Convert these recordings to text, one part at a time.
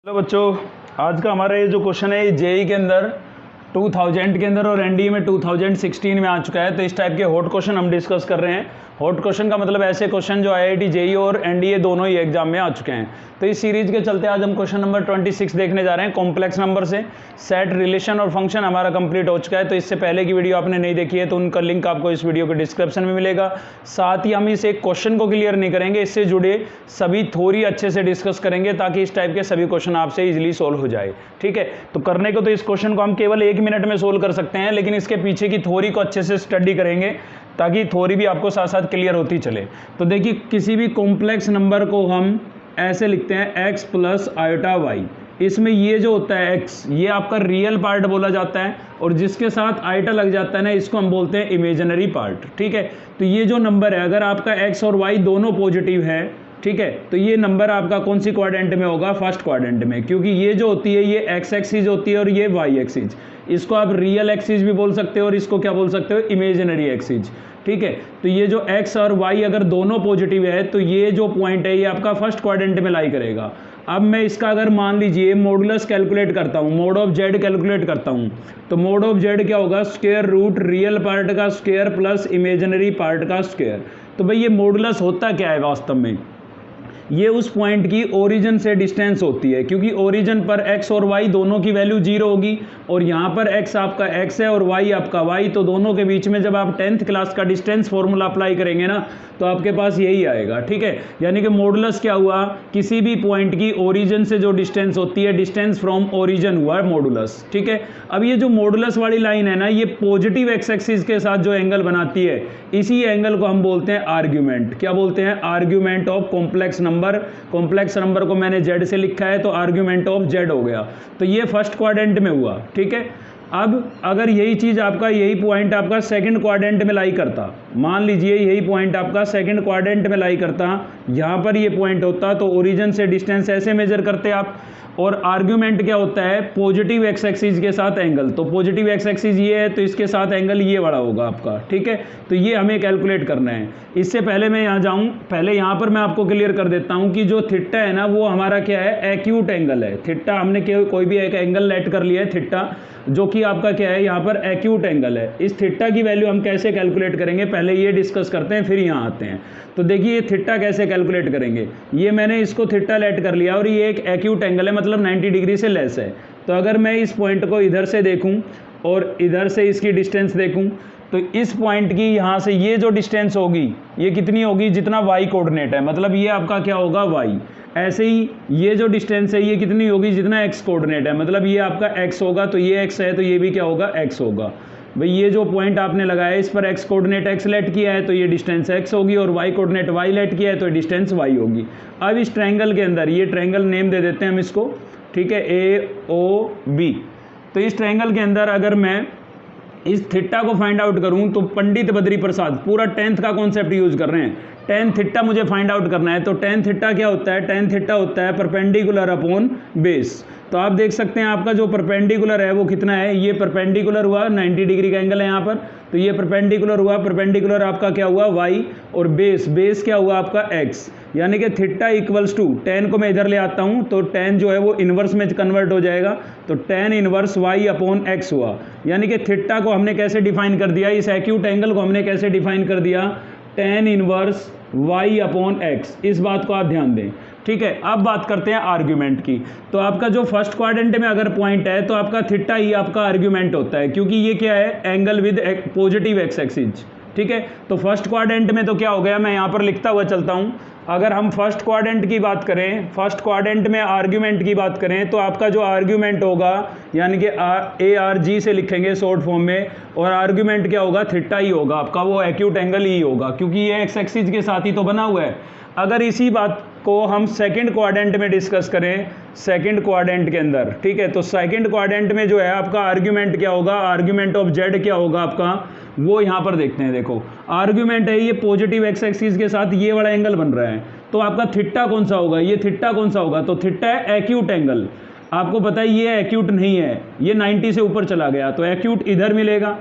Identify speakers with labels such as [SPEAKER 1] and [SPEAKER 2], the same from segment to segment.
[SPEAKER 1] Hello बच्चों, आज का हमारा ये जो क्वेश्चन है ये जेई के अंदर 2000 के अंदर और एनडीए में 2016 में आ चुका है। तो इस टाइप के हॉट क्वेश्चन हम डिस्कस कर रहे हैं। हॉट क्वेश्चन का मतलब ऐसे क्वेश्चन जो आईआईटी जेई और एनडीए दोनों ही एग्जाम में आ चुके हैं। तो इस सीरीज के चलते आज हम क्वेश्चन नंबर 26 देखने जा रहे हैं। कॉम्प्लेक्स नंबर से सेट, रिलेशन और फंक्शन हमारा कंप्लीट हो चुका है। तो इससे पहले की वीडियो आपने नहीं देखी है तो उनका लिंक आपको इस वीडियो के डिस्क्रिप्शन में मिलेगा। साथ ही हम इस एक क्वेश्चन को क्लियर नहीं करेंगे, इससे जुड़े सभी थ्योरी अच्छे से डिस्कस करेंगे ताकि इस टाइप के सभी क्वेश्चन आपसे इजीली सोल्व हो जाए। ठीक है, तो करने को तो इस क्वेश्चन को हम केवल 1 मिनट में सोल्व कर सकते हैं, लेकिन इसके पीछे की थ्योरी को अच्छे से स्टडी करेंगे ताकि थ्योरी भी आपको साथ साथ क्लियर होती चले। तो देखिए, किसी भी कॉम्प्लेक्स नंबर को हम ऐसे लिखते हैं x प्लस आयोटा वाई। इसमें ये जो होता है x, ये आपका रियल पार्ट बोला जाता है और जिसके साथ आयोटा लग जाता है ना, इसको हम बोलते हैं इमेजिनरी पार्ट। ठीक है, तो ये जो नंबर है, अगर आपका x और y दोनों पॉजिटिव है, ठीक है, तो ये नंबर आपका कौन सी क्वाड्रेंट में होगा? फर्स्ट क्वाड्रेंट में, क्योंकि ये जो होती है ये x एक्सिस होती है और ये y एक्सिस। इसको आप रियल एक्सिस भी बोल सकते हो और इसको क्या बोल सकते हो? Imaginary axis. ठीक है, तो ये जो x और y अगर दोनों पॉजिटिव है तो ये जो पॉइंट है ये आपका फर्स्ट क्वाड्रेंट में लाई करेगा। अब मैं इसका अगर मान लीजिए मॉडुलस कैलकुलेट करता हूँ, मोड ऑफ जेड कैलकुलेट करता हूँ, तो मोड ऑफ जेड क्या होगा? स्क्वायर रूट रियल पार्ट का स्क्वायर प्लस इमेजिनरी पार्ट का स्क्वायर। तो भाई ये मॉडुलस होता क्या है वास्तव में? ये उस पॉइंट की ओरिजिन से डिस्टेंस होती है, क्योंकि ओरिजिन पर x और y दोनों की वैल्यू 0 होगी और यहाँ पर x आपका x है और y आपका y, तो दोनों के बीच में जब आप 10th क्लास का डिस्टेंस फॉर्मूला अप्लाई करेंगे ना तो आपके पास यही आएगा। ठीक है, यानी कि मॉडुलस क्या हुआ? किसी भी पॉइंट की ओरिजिन से जो डिस्टेंस होती है, डिस्टेंस फ्रॉम ओरिजिन हुआ मॉडुलस। ठीक है, अब ये जो मॉडुलस वाली लाइन है ना, ये पॉजिटिव एक्स एक्सिस के साथ जो एंगल बनाती है, इसी एंगल को हम बोलते हैं आर्ग्यूमेंट। क्या बोलते हैं? Argument of complex number. Complex number को मैंने जेड से लिखा है तो आर्ग्यूमेंट ऑफ जेड हो गया। तो ये फर्स्ट क्वाड्रेंट में हुआ। ठीक है, अब अगर यही चीज आपका, यही पॉइंट आपका सेकंड क्वाड्रेंट में लाई करता, मान लीजिए यही पॉइंट आपका सेकंड क्वाड्रेंट में लाई करता, यहाँ पर ये पॉइंट होता, तो ओरिजिन से डिस्टेंस ऐसे मेजर करते आप। और आर्ग्यूमेंट क्या होता है? पॉजिटिव एक्स एक्सिस के साथ एंगल। तो पॉजिटिव एक्स एक्सिस ये है तो इसके साथ एंगल ये बड़ा होगा आपका। ठीक है, तो ये हमें कैलकुलेट करना है। इससे पहले मैं यहाँ जाऊँ, पहले यहाँ पर मैं आपको क्लियर कर देता हूँ कि जो थीटा है ना, वो हमारा क्या है? एक्यूट एंगल है। थीटा हमने कोई भी एक एंगल लेट कर लिया है थीटा, जो कि आपका क्या है? यहाँ पर एक्यूट एंगल है। इस थीटा की वैल्यू हम कैसे कैलकुलेट करेंगे, पहले ये डिस्कस करते हैं, फिर यहाँ आते हैं। तो देखिए, ये थीटा कैसे कैलकुलेट करेंगे। ये मैंने इसको थीटा लेट कर लिया और ये एक एक्यूट एंगल है, मतलब 90 डिग्री से लेस है। तो अगर मैं इस पॉइंट को इधर से देखूं और इधर से इसकी डिस्टेंस देखूं, तो इस पॉइंट की यहाँ से ये जो डिस्टेंस होगी ये कितनी होगी? जितना y कोऑर्डिनेट है, मतलब ये आपका क्या होगा? y। ऐसे ही ये जो डिस्टेंस है ये कितनी होगी? जितना x कोऑर्डिनेट है, मतलब ये आपका x होगा, तो ये x है तो ये भी क्या होगा? x होगा। भाई ये जो पॉइंट आपने लगाया इस पर x कोऑर्डिनेट x लेट किया है तो ये डिस्टेंस x होगी और y कोऑर्डिनेट y लेट किया है तो डिस्टेंस y होगी। अब इस ट्रायंगल के अंदर, ये ट्रायंगल नेम दे देते हैं हम इसको, ठीक है, AOB। तो इस ट्रायंगल के अंदर अगर मैं इस थीटा को फाइंड आउट करूं तो पंडित बद्री प्रसाद पूरा 10th का कॉन्सेप्ट यूज कर रहे हैं। tan थीटा मुझे फाइंड आउट करना है, तो tan थीटा क्या होता है? tan थीटा होता है परपेंडिकुलर अपॉन बेस। तो आप देख सकते हैं आपका जो परपेंडिकुलर है वो कितना है? ये परपेंडिकुलर हुआ, 90 डिग्री का एंगल है यहाँ पर, तो ये परपेंडिकुलर हुआ। परपेंडिकुलर आपका क्या हुआ? y, और बेस क्या हुआ आपका? x। यानी कि थीटा इक्वल्स टू, tan को मैं इधर ले आता हूँ तो tan जो है वो इन्वर्स में कन्वर्ट हो जाएगा, तो tan inverse y upon x हुआ। यानी कि थीटा को हमने कैसे डिफाइन कर दिया? इस एक्यूट एंगल को हमने कैसे डिफाइन कर दिया? tan inverse y upon x। इस बात को आप ध्यान दें। ठीक है, अब बात करते हैं आर्ग्यूमेंट की। तो आपका जो फर्स्ट क्वाड्रेंट में अगर पॉइंट है तो आपका थीटा ही आपका आर्ग्यूमेंट होता है, क्योंकि ये क्या है? Angle with positive x axis. ठीक है, तो फर्स्ट क्वाड्रेंट में तो क्या हो गया? मैं यहाँ पर लिखता हुआ चलता हूँ। अगर हम फर्स्ट क्वाड्रेंट की बात करें, फर्स्ट क्वाड्रेंट में आर्ग्यूमेंट की बात करें, तो आपका जो आर्ग्यूमेंट होगा, यानी कि ARG से लिखेंगे शॉर्ट फॉर्म में, और आर्ग्यूमेंट क्या होगा? थीटा ही होगा आपका, वो एक्यूट एंगल ही होगा, क्योंकि ये एक्स एक्सिस के साथ ही तो बना हुआ है। अगर इसी बात को हम सेकंड क्वाड्रेंट में डिस्कस करें, सेकंड क्वाड्रेंट के अंदर, ठीक है, तो सेकंड क्वाड्रेंट में जो है आपका आर्ग्यूमेंट क्या होगा? आर्ग्यूमेंट ऑफ जेड क्या होगा आपका? वो यहाँ पर देखते हैं। देखो, आर्ग्यूमेंट है ये पॉजिटिव एक्स एक्सिस के साथ ये वाला एंगल बन रहा है, तो आपका थीटा कौन सा होगा? ये थीटा कौन सा होगा? तो थीटा है एक्यूट एंगल। आपको पता है ये एक्यूट नहीं है, ये 90 से ऊपर चला गया, तो एक्यूट इधर मिलेगा।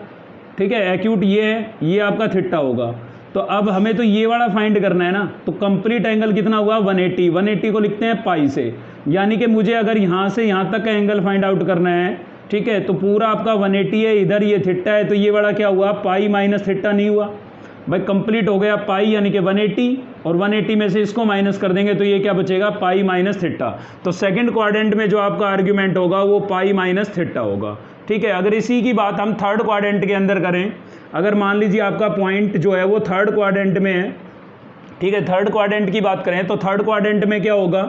[SPEAKER 1] ठीक है, एक्यूट ये है, ये आपका थीटा होगा। तो अब हमें तो ये वाला फाइंड करना है ना, तो कंप्लीट एंगल कितना हुआ? 180। 180 को लिखते हैं पाई से, यानी कि मुझे अगर यहाँ से यहाँ तक का एंगल फाइंड आउट करना है, ठीक है, तो पूरा आपका 180 है, इधर ये थीटा है, तो ये वाला क्या हुआ, पाई माइनस थीटा नहीं हुआ भाई, कंप्लीट हो गया पाई यानी कि 180, और 180 में से इसको माइनस कर देंगे तो ये क्या बचेगा, पाई माइनस थीटा। तो सेकंड क्वाड्रेंट में जो आपका आर्ग्यूमेंट होगा वो पाई माइनस थीटा होगा, ठीक है। अगर इसी की बात हम थर्ड क्वाड्रेंट के अंदर करें, अगर मान लीजिए आपका पॉइंट जो है वो थर्ड क्वाड्रेंट में है, ठीक है, थर्ड क्वाड्रेंट की बात करें तो थर्ड क्वाड्रेंट में क्या होगा,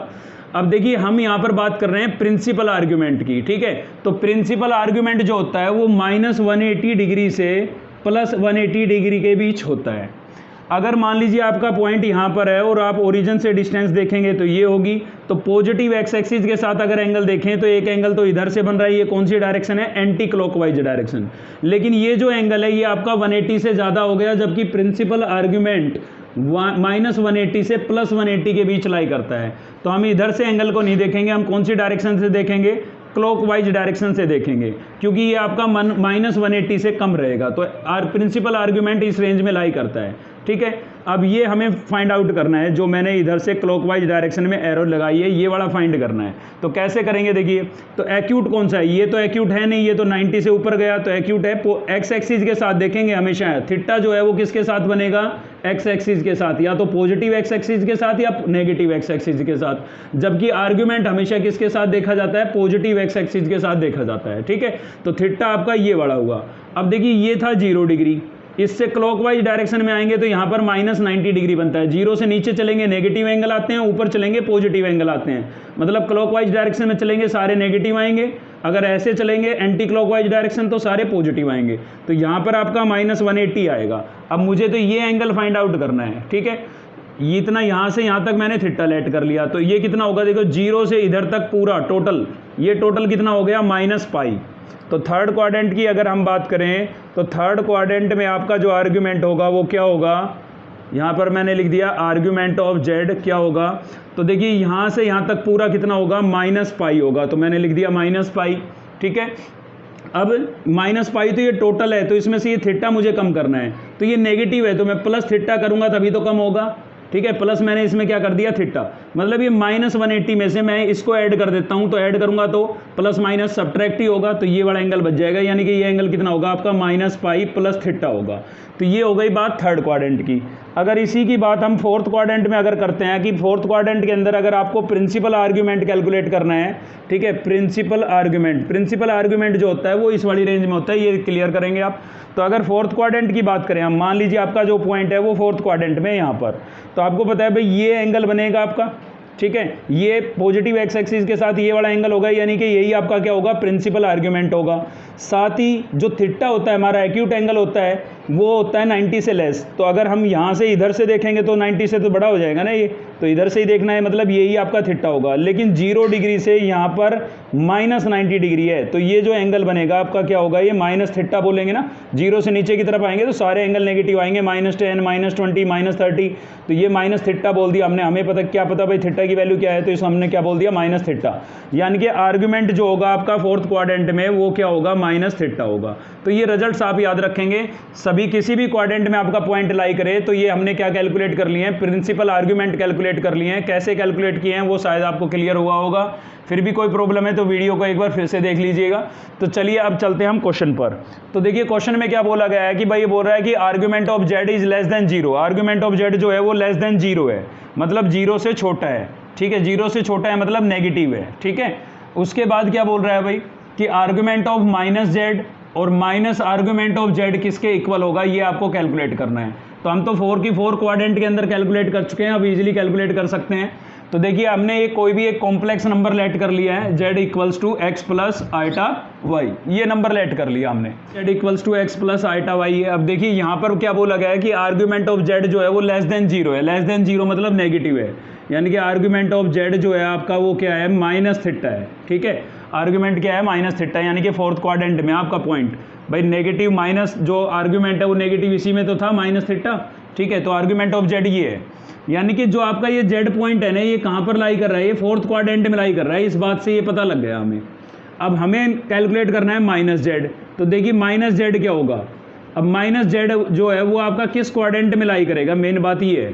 [SPEAKER 1] अब देखिए हम यहाँ पर बात कर रहे हैं प्रिंसिपल आर्ग्यूमेंट की, ठीक है। तो प्रिंसिपल आर्ग्यूमेंट जो होता है वो -180 डिग्री से +180 डिग्री के बीच होता है। अगर मान लीजिए आपका पॉइंट यहाँ पर है और आप ओरिजिन से डिस्टेंस देखेंगे तो ये होगी, तो पॉजिटिव एक्स एक्सिस के साथ अगर एंगल देखें तो एक एंगल तो इधर से बन रहा है, ये कौन सी डायरेक्शन है, एंटी क्लॉकवाइज डायरेक्शन। लेकिन ये जो एंगल है ये आपका 180 से ज़्यादा हो गया, जबकि प्रिंसिपल आर्ग्यूमेंट -180 से +180 के बीच लाई करता है। तो हम इधर से एंगल को नहीं देखेंगे, हम कौन सी डायरेक्शन से देखेंगे, क्लॉकवाइज डायरेक्शन से देखेंगे, क्योंकि ये आपका -180 से कम रहेगा। तो प्रिंसिपल आर्ग्यूमेंट इस रेंज में लाई करता है, ठीक है। अब ये हमें फाइंड आउट करना है, जो मैंने इधर से क्लॉकवाइज डायरेक्शन में एरो लगाई है ये वाला फाइंड करना है। तो कैसे करेंगे, देखिए, तो एक्यूट कौन सा है, ये तो एक्यूट है नहीं, ये तो 90 से ऊपर गया, तो एक्यूट है। एक्स एक्सिस के साथ देखेंगे हमेशा, थीटा जो है वो किसके साथ बनेगा, एक्स एक्सिस के साथ, या तो पॉजिटिव एक्स एक्सिस के साथ या नेगेटिव एक्स एक्सिस के साथ, जबकि आर्ग्यूमेंट हमेशा किसके साथ देखा जाता है, पॉजिटिव एक्स एक्सिस के साथ देखा जाता है, ठीक है। तो थीटा आपका ये वाला हुआ। अब देखिए ये था 0 डिग्री, इससे क्लॉकवाइज डायरेक्शन में आएंगे तो यहाँ पर -90 डिग्री बनता है। 0 से नीचे चलेंगे नेगेटिव एंगल आते हैं, ऊपर चलेंगे पॉजिटिव एंगल आते हैं। मतलब क्लॉकवाइज डायरेक्शन में चलेंगे सारे नेगेटिव आएंगे, अगर ऐसे चलेंगे एंटी क्लॉकवाइज डायरेक्शन तो सारे पॉजिटिव आएंगे। तो यहाँ पर आपका -180 आएगा। अब मुझे तो ये एंगल फाइंड आउट करना है, ठीक है। ये इतना यहाँ से यहाँ तक मैंने थीटा लेट कर लिया, तो ये कितना होगा, देखो 0 से इधर तक पूरा टोटल, ये टोटल कितना हो गया, -पाई। तो थर्ड क्वाड्रेंट की अगर हम बात करें तो थर्ड क्वाड्रेंट में आपका जो आर्ग्यूमेंट होगा वो क्या होगा, यहाँ पर मैंने लिख दिया आर्ग्यूमेंट ऑफ जेड क्या होगा। तो देखिए यहाँ से यहाँ तक पूरा कितना होगा, -पाई होगा, तो मैंने लिख दिया -पाई, ठीक है। अब -पाई तो ये टोटल है, तो इसमें से ये थीटा मुझे कम करना है, तो ये नेगेटिव है तो मैं प्लस थीटा करूँगा तभी तो कम होगा, ठीक है। प्लस मैंने इसमें क्या कर दिया, थीटा, मतलब ये -180 में से मैं इसको ऐड कर देता हूँ, तो ऐड करूँगा तो प्लस माइनस सब्ट्रैक्ट ही होगा, तो ये वाला एंगल बच जाएगा, यानी कि ये एंगल कितना होगा आपका, -पाई प्लस थीटा होगा। तो ये हो गई बात थर्ड क्वाड्रेंट की। अगर इसी की बात हम फोर्थ क्वाड्रेंट में अगर करते हैं कि फोर्थ क्वाड्रेंट के अंदर अगर आपको प्रिंसिपल आर्ग्यूमेंट कैलकुलेट करना है, ठीक है, प्रिंसिपल आर्ग्यूमेंट जो होता है वो इस वाली रेंज में होता है, ये क्लियर करेंगे आप। तो अगर फोर्थ क्वाड्रेंट की बात करें हम, मान लीजिए आपका जो पॉइंट है वो फोर्थ क्वाड्रेंट में यहाँ पर, तो आपको पता है भाई ये एंगल बनेगा आपका, ठीक है, ये पॉजिटिव एक्स एक्सिस के साथ ये वाला एंगल होगा, यानी कि यही आपका क्या होगा, प्रिंसिपल आर्ग्यूमेंट होगा। साथ ही जो थीटा होता है हमारा एक्यूट एंगल होता है वो होता है 90 से लेस। तो अगर हम यहाँ से इधर से देखेंगे तो 90 से तो बड़ा हो जाएगा ना ये, तो इधर से ही देखना है, मतलब यही आपका थीटा होगा। लेकिन 0 डिग्री से यहाँ पर -90 डिग्री है, तो ये जो एंगल बनेगा आपका क्या होगा, ये माइनस थीटा बोलेंगे ना। 0 से नीचे की तरफ आएंगे तो सारे एंगल नेगेटिव आएंगे, -10 -20 -30, तो ये माइनस थीटा बोल दिया हमने। हमें पता क्या पता भाई थीटा की वैल्यू क्या है, तो इसको हमने क्या बोल दिया, माइनस थीटा। यानी कि आर्ग्यूमेंट जो होगा आपका फोर्थ क्वाड्रेंट में वो क्या होगा, माइनस थीटा होगा। तो ये रिजल्ट्स आप याद रखेंगे, सभी किसी भी क्वाड्रेंट में आपका पॉइंट लाई करे तो ये हमने क्या कैलकुलेट कर लिए हैं, प्रिंसिपल आर्ग्यूमेंट कैलकुलेट कर लिए हैं। कैसे कैलकुलेट किए हैं वो शायद आपको क्लियर हुआ होगा, फिर भी कोई प्रॉब्लम है तो वीडियो को एक बार फिर से देख लीजिएगा। तो चलिए अब चलते हैं हम क्वेश्चन पर। तो देखिए क्वेश्चन में क्या बोला गया है कि भाई ये बोल रहा है कि argument of Z is less than 0। Argument of Z जो है वो लेस देन 0 है, मतलब 0 से छोटा है, ठीक है, 0 से छोटा है मतलब नेगेटिव है, ठीक है। उसके बाद क्या बोल रहा है भाई कि आर्ग्यूमेंट ऑफ -z और माइनस आर्ग्यूमेंट ऑफ z किसके इक्वल होगा, ये आपको कैलकुलेट करना है। तो हम तो 4 की 4 क्वाड्रेंट के अंदर कैलकुलेट कर चुके हैं, अब इजीली कैलकुलेट कर सकते हैं। तो देखिए हमने एक कोई भी एक कॉम्प्लेक्स नंबर लेट कर लिया है, z equals to x plus iota y, ये नंबर लेट कर लिया हमने, z equals to x plus iota y है। अब देखिए यहाँ पर क्या बोला गया है कि आर्ग्यूमेंट ऑफ z जो है वो लेस देन 0 है, लेस देन 0 मतलब नेगेटिव है, यानी कि आर्ग्यूमेंट ऑफ z जो है आपका वो क्या है, माइनस थीटा है, ठीक है। आर्ग्यूमेंट क्या है, माइनस थीटा, यानी कि फोर्थ क्वाड्रेंट में आपका पॉइंट भाई नेगेटिव माइनस जो आर्ग्यूमेंट है वो नेगेटिव इसी में तो था माइनस थीटा, ठीक है। तो आर्ग्यूमेंट ऑफ जेड ये है, यानी कि जो आपका ये जेड पॉइंट है ना ये कहाँ पर लाई कर रहा है, ये फोर्थ क्वाड्रेंट में लाई कर रहा है, इस बात से ये पता लग गया हमें। अब हमें कैलकुलेट करना है माइनस जेड, तो देखिए माइनस जेड क्या होगा। अब माइनस जेड जो है वो आपका किस क्वाड्रेंट में लाई करेगा, मेन बात ये है।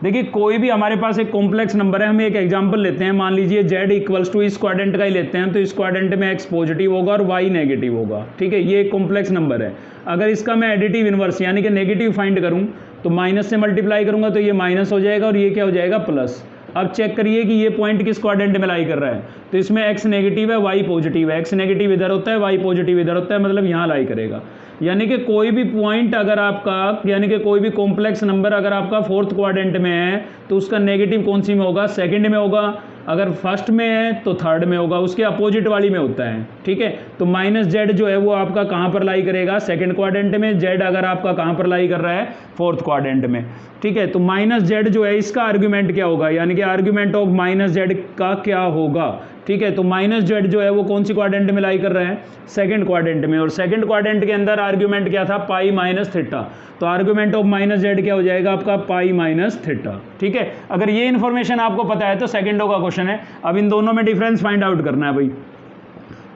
[SPEAKER 1] देखिए कोई भी हमारे पास एक कॉम्प्लेक्स नंबर है, हम एक एग्जांपल लेते हैं, मान लीजिए z इक्वल्स टू इस क्वाड्रेंट का ही लेते हैं, तो इस क्वाड्रेंट में x पॉजिटिव होगा और y नेगेटिव होगा, ठीक है। ये एक कॉम्प्लेक्स नंबर है। अगर इसका मैं एडिटिव इनवर्स यानी कि नेगेटिव फाइंड करूं तो माइनस से मल्टीप्लाई करूंगा तो ये माइनस हो जाएगा और ये क्या हो जाएगा, प्लस। अब चेक करिए कि ये पॉइंट किस क्वाड्रेंट में लाई कर रहा है, तो इसमें x नेगेटिव है, y पॉजिटिव है, x नेगेटिव इधर होता है, y पॉजिटिव इधर होता है, मतलब यहाँ लाई करेगा। यानी कि कोई भी पॉइंट अगर आपका, यानी कि कोई भी कॉम्प्लेक्स नंबर अगर आपका फोर्थ क्वाड्रेंट में है तो उसका नेगेटिव कौन सी में होगा, सेकंड में होगा। अगर फर्स्ट में है तो थर्ड में होगा, उसके अपोजिट वाली में होता है, ठीक है। तो माइनस जेड जो है वो आपका कहाँ पर लाई करेगा, सेकंड क्वाड्रेंट में। जेड अगर आपका कहाँ पर लाई कर रहा है, फोर्थ क्वाड्रेंट में, ठीक है। तो माइनस जेड जो है इसका आर्ग्यूमेंट क्या होगा, यानी कि आर्ग्यूमेंट ऑफ माइनस जेड का क्या होगा, ठीक है। तो माइनस जेड जो है वो कौन सी क्वाड्रेंट में लाई कर रहा है, सेकंड क्वाड्रेंट में। और सेकंड क्वाड्रेंट के अंदर आर्ग्यूमेंट क्या था, पाई माइनस थीटा। तो आर्ग्यूमेंट ऑफ माइनस जेड क्या हो जाएगा आपका, पाई माइनस थीटा, ठीक है। अगर ये इन्फॉर्मेशन आपको पता है तो सेकंडों का क्वेश्चन है। अब इन दोनों में डिफरेंस फाइंड आउट करना है भाई।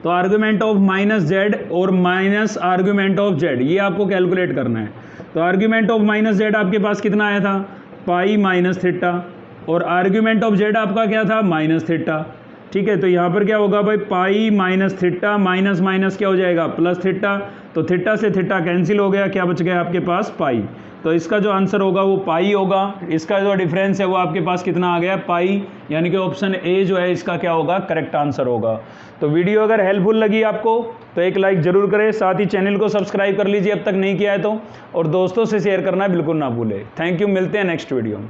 [SPEAKER 1] तो आर्ग्यूमेंट ऑफ माइनस जेड और माइनस आर्ग्यूमेंट ऑफ जेड ये आपको कैलकुलेट करना है। तो आर्ग्यूमेंट ऑफ माइनस जेड आपके पास कितना आया था, पाई माइनस थीटा, और आर्ग्यूमेंट ऑफ जेड आपका क्या था, माइनस थीटा, ठीक है। तो यहाँ पर क्या होगा भाई, pi minus theta, minus minus क्या हो जाएगा, प्लस थीटा। तो थीटा से थीटा कैंसिल हो गया, क्या बच गया आपके पास, पाई। तो इसका जो आंसर होगा वो पाई होगा। इसका जो डिफरेंस है वो आपके पास कितना आ गया, पाई। यानी कि ऑप्शन ए जो है इसका क्या होगा, करेक्ट आंसर होगा। तो वीडियो अगर हेल्पफुल लगी आपको तो एक लाइक जरूर करें, साथ ही चैनल को सब्सक्राइब कर लीजिए अब तक नहीं किया है तो, और दोस्तों से शेयर करना बिल्कुल ना भूलें। थैंक यू, मिलते हैं नेक्स्ट वीडियो में।